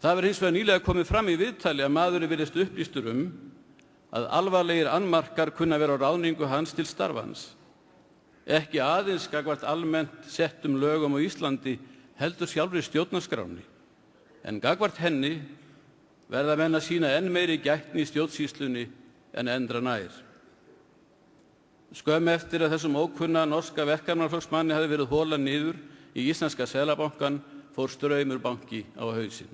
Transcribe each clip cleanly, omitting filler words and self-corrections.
Það hefur hins vegar nýlega komið fram í viðtali að maðurinn virðist upplýstur að alvarlegir annmarkar kunna vera á ráðningu hans til starfans. Ekki aðeins gagnvart almennt settum lögum á Íslandi heldur sjálfri stjórnarskránni, en gagnvart henni verða menn að sýna enn meiri gætni í stjórnsýslunni en endra nær. Skömmu eftir að þessum ókunna norska verkamannaflokksmanni hafði verið holað niður í íslenska seðlabankann fór Straumur banki á hausinn.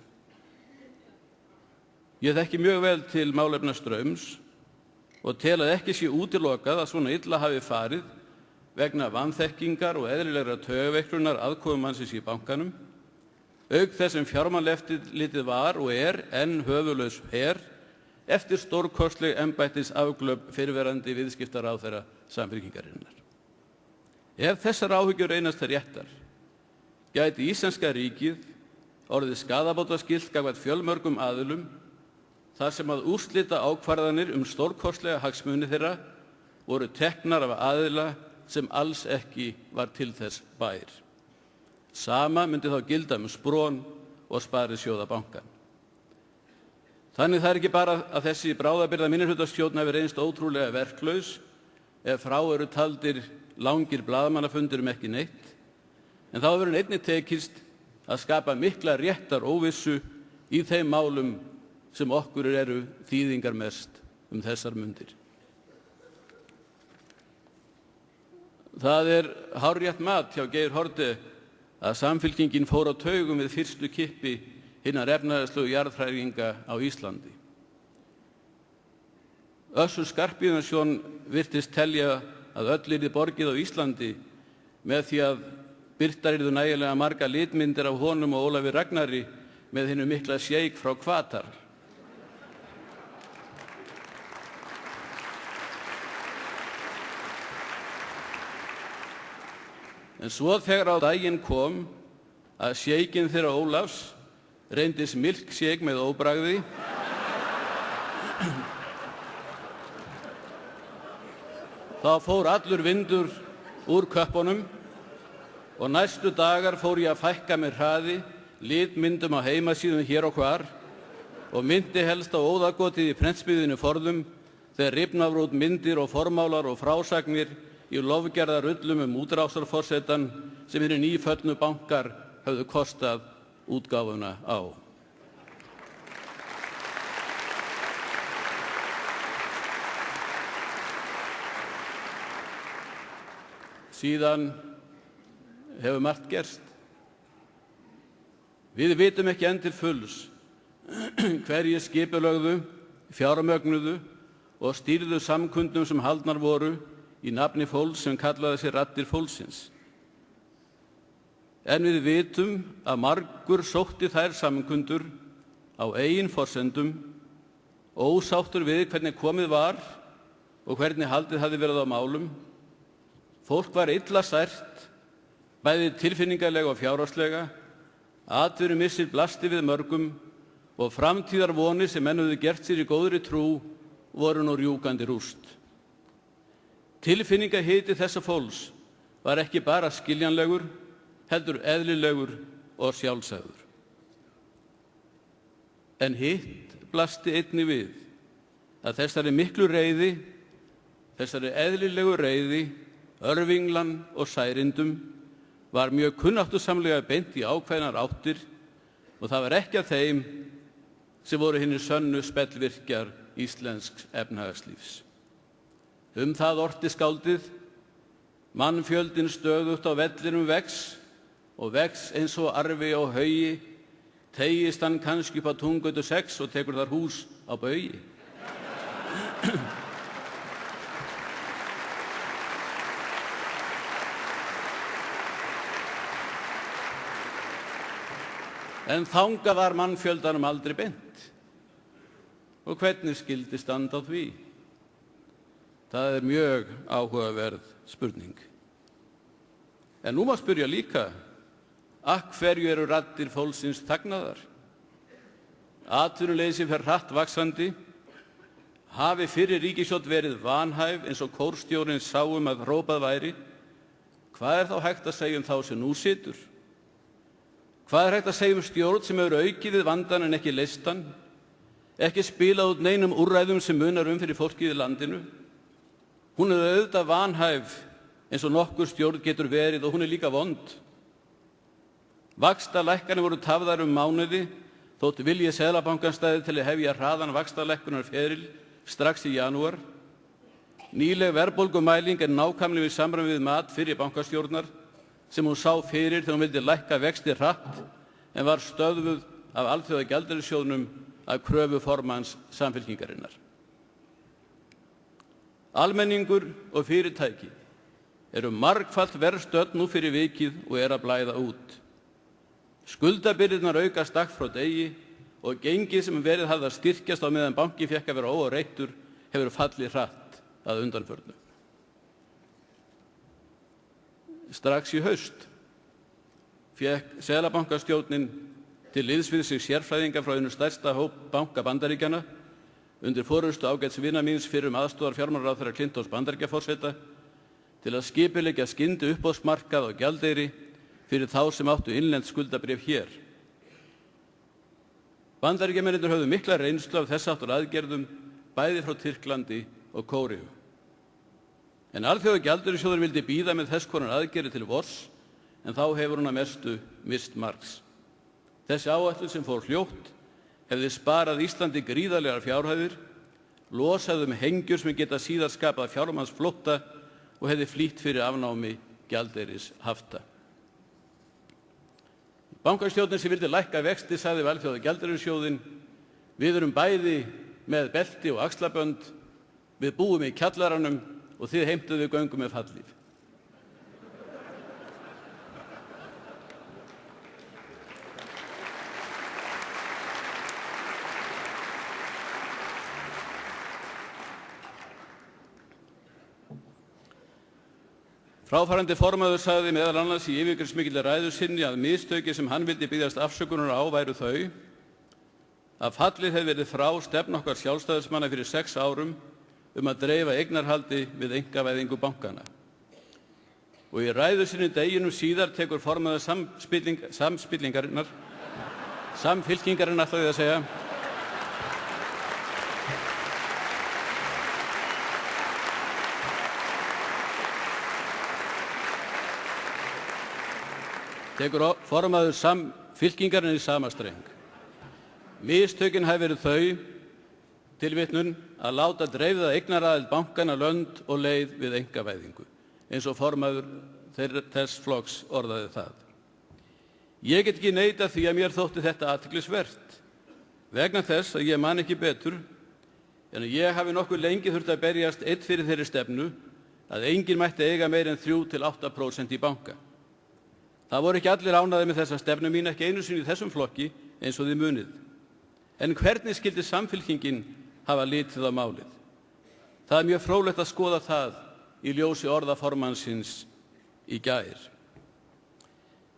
Ég þekki mjög vel til málefna Straums og tel að ekki sé útilokað að svona illa hafi farið vegna vanþekkingar og eðlilegra taugaveiklunar aðkomumannsins í bankanum, auk þess sem fjármálaeftirlitið var og enn höfuðlaus her eftir stórkostleg embættisafglöp fyrrverandi viðskiptaráðherra Samfylkingarinnar. Ef þessar áhyggjur reynast réttar, gæti íslenska ríkið orðið skaðabótaskylt gagnvart fjölmörgum aðilum þar sem að úrslita ákvarðanir stórkostlega hagsmuni þeirra voru teknar af aðila sem alls ekki var til þess bær. Sama myndi þá gilda Spron og Sparisjóðabankann. Þannig það ekki bara að þessi bráðabirgða minnihlutastjórn hafi reynst ótrúlega verklaus ef frá eru taldir langir blaðamannafundir ekki neitt, en þá hefur einnig tekist að skapa mikla réttaróvissu í þeim málum sem okkur eru þýðingarmest þessar mundir. Það hárrétt mat hjá Geir Haarde að Samfylkingin fór á taugum við fyrstu kippi hinnar efnahagslegu jarðhræringa á Íslandi. Össur Skarphéðinsson virtist telja að öll yrði borgið á Íslandi með því að birtar yrðu nægilega margar litmyndir af honum og Ólafi Ragnari með hinu mikla sjeik frá Kvatar. En svo þegar á daginn kom að sjeikinn þeirra Ólafs reyndist milksjék með óbragði, þá fór allur vindur úr köppunum og næstu dagar fór ég að fækka með hraði litmyndum á heimasíðum hér og hvar og myndi helst á óðagotið í prentsmiðjunni forðum þegar rifnar voru út myndir og formálar og frásagnir í lofgerðarullum útrásarforsetann sem hinir nýföllnu bankar höfðu kostað útgáfuna á. Síðan hefur margt gerst. Við vitum ekki enn til fulls hverjir skipulögðu, fjármögnuðu og stýrðu samkundum sem haldnar voru í nafni fólks sem kallaði sig raddir fólksins. En við vitum að margur sótti þær samkundur á eigin forsendum, ósáttur við hvernig komið var og hvernig haldið hafði verið á málum. Fólk var illa sært, bæði tilfinningarlega og fjárhagslega, atvinnumissir blasti við mörgum og framtíðarvonir sem menn höfðu gert sér í góðri trú voru nú rjúkandi rúst. Tilfinningahiti þessa fólks var ekki bara skiljanlegur, heldur eðlilegur og sjálfsagður. En hitt blasti einnig við að þessari miklu reiði, þessari eðlilegu reiði, örvinglan og særindum var mjög kunnáttusamlega beint í ákveðnar áttir og það var ekki af þeim sem voru hinir sönnu spellvirkjar íslensks efnahagslífs. Það orti skáldið, mannfjöldin stöðugt á vellinum vex og vex eins og arfi á haugi, teygist hann kannski upp á Túngötu 6 og tekur þar hús á baugi. En þangað var mannfjöldanum aldrei beint. Og hvernig skyldi standa á því? Það mjög áhugaverð spurning. En nú má spyrja líka, af hverju eru raddir fólksins þagnaðar? Atvinnuleysi fer hratt vaxandi, hafi fyrri ríkisstjórn verið vanhæf eins og kórstjórinn sá að hrópað væri, hvað þá hægt að segja þá sem nú situr? Hvað er hægt að segja stjórn sem hefur aukið við vandann en ekki leyst hann, ekki spilað út neinum úrræðum sem munar fyrir fólkið í landinu? Hún er auðvitað vanhæf eins og nokkur stjórn getur verið og hún er líka vond. Vaxtalækkanir voru tafðar mánuði þótt vilji Seðlabankans stæði til að hefja hraðan vaxtalækkunarferil strax í janúar. Nýleg verðbólgumæling er nákvæmlega í samræmi við mat fyrri bankastjórnar sem hún sá fyrir þegar hún vildi lækka vexti hratt en var stöðvuð af Alþjóðagjaldeyrissjóðnum að kröfu formanns Samfylkingarinnar. Almenningur og fyrirtæki eru margfalt verr stödd nú fyrir vikið og að blæða út. Skuldabyrðirnar aukast dag frá degi og gengið sem verið hafði að styrkjast á meðan bankinn fékk að vera óáreittur hefur fallið hratt að undanförnu. Strax í haust fékk Seðlabankastjórnin til liðs við sig sérfræðinga frá einum stærsta hóp banka Bandaríkjanna undir forystu ágæts vina míns fyrrum aðstoðar fjármálaráðherra Clintons Bandaríkjaforseta til að skipuleggja skyndi uppboðsmarkað og gjaldeyri fyrir þá sem áttu innlend skuldabréf hér. Bandaríkjamennirnir höfðu mikla reynslu af þess háttar aðgerðum bæði frá Tyrklandi og Kóreu. En Alþjóðagjaldeyrissjóðurinn vildi bíða með þess konar aðgerðir til vors en þá hefur hún að mestu mist marks. Þessi áætlun sem fór fljótt hefði sparað Íslandi gríðarlegar fjárhæðir, losað hengjur sem geta síðar skapað fjármagnsflótta og hefði flýtt fyrir afnámi gjaldeyrishafta. Bankastjórnin sem vildi lækka vexti sagði við Alþjóðagjaldeyrissjóðinn: við erum bæði með belti og axlabönd, við búum í kjallaranum og þið heimtuð við göngum með fallhlíf. Fráfarandi formaður sagði meðal annars í yfirgripsmikilli ræðu sinni að mistökin sem hann vildi biðjast afsökunar á væru þau að fallið hefði verið frá stefnu okkar sjálfstæðismanna fyrir 6 árum að dreifa eignarhaldi við einkavæðingu bankanna. Og í ræðu sinni deginum síðar tekur formaður Samfylkingarinnar ætlaði ég að segja, tekur formaður Samfylkingarinnar í sama streng. Mistökin hafi verið þau, tilvitnun, að láta dreifða eignaraðild bankanna lönd og leið við einkavæðingu, eins og formaður þess flokks orðaði það. Ég get ekki neitað því að mér þótti þetta athyglisvert, vegna þess að ég man ekki betur en að ég hafi nokkuð lengi þurft að berjast einn fyrir þeirri stefnu að enginn mætti eiga meir en 3–8% í banka. Það voru ekki allir ánægðir með þessa stefnu mín, ekki einu sinni í þessum flokki eins og þið munið. En hvernig skyldi Samfylkingin hafa litið á málið? Það er mjög fróðlegt að skoða það í ljósi orða formannsins í gær.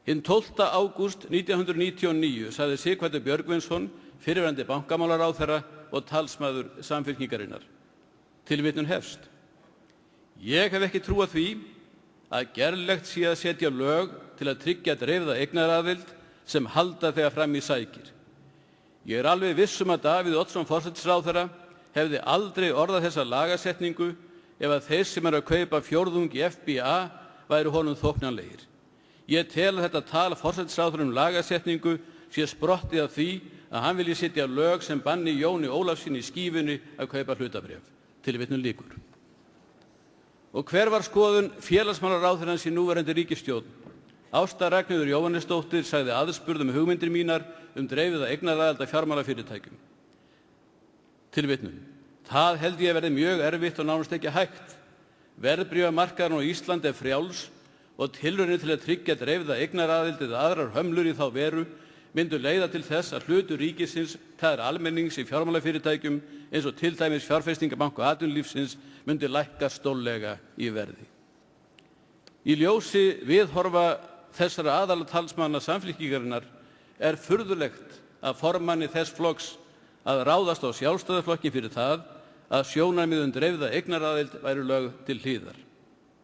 Hinn 12. ágúst 1999 sagði Sighvatur Björgvinsson, fyrrverandi bankamálaráðherra og talsmaður Samfylkingarinnar. Tilvitnun hefst: ég hef ekki trúað því að gerlegt sé að setja lög til að tryggja dreifða eignaraðild sem halda þegar fram í sækir. Ég er alveg viss að Davíð Oddsson forsætisráðherra hefði aldrei orðað þessa lagasetningu ef að þeir sem eru að kaupa fjórðung í FBA væru honum þóknanlegir. Ég tel að þetta tal forsætisráðherra lagasetningu sé sprottið af því að hann vilji setja lög sem banni Jóni Ólafssyni í Skífunni að kaupa hlutabréf. Tilvitnun lýkur. Og hver var skoðun félagsmálaráðherrans í núverandi ríkisstjórn? Ásta Ragnheiður Jóhannesdóttir sagði aðspurð hugmyndir mínar dreifða eignaraðild að fjármálafyrirtækjum. Tilvitnun: það held ég verði mjög erfitt og nánast ekki hægt. Verðbréfamarkaðurinn á Íslandi er frjáls og tilraunir til að tryggja dreifða eignaraðild eða aðrar hömlur í þá veru myndu leiða til þess að hlutur ríkisins, það er almennings í fjármálafyrirtækjum eins og til dæmis fjárfestingabanka og atvinnulífsins, myndi lækka stórlega í verði. Í ljósi viðhorfa þessara aðaltalsmanna Samfylkingarinnar er furðulegt að formanni þess flokks að ráðast á Sjálfstæðisflokkinn fyrir það að sjónarmið dreifða eignaraðild væru lögð til hliðar.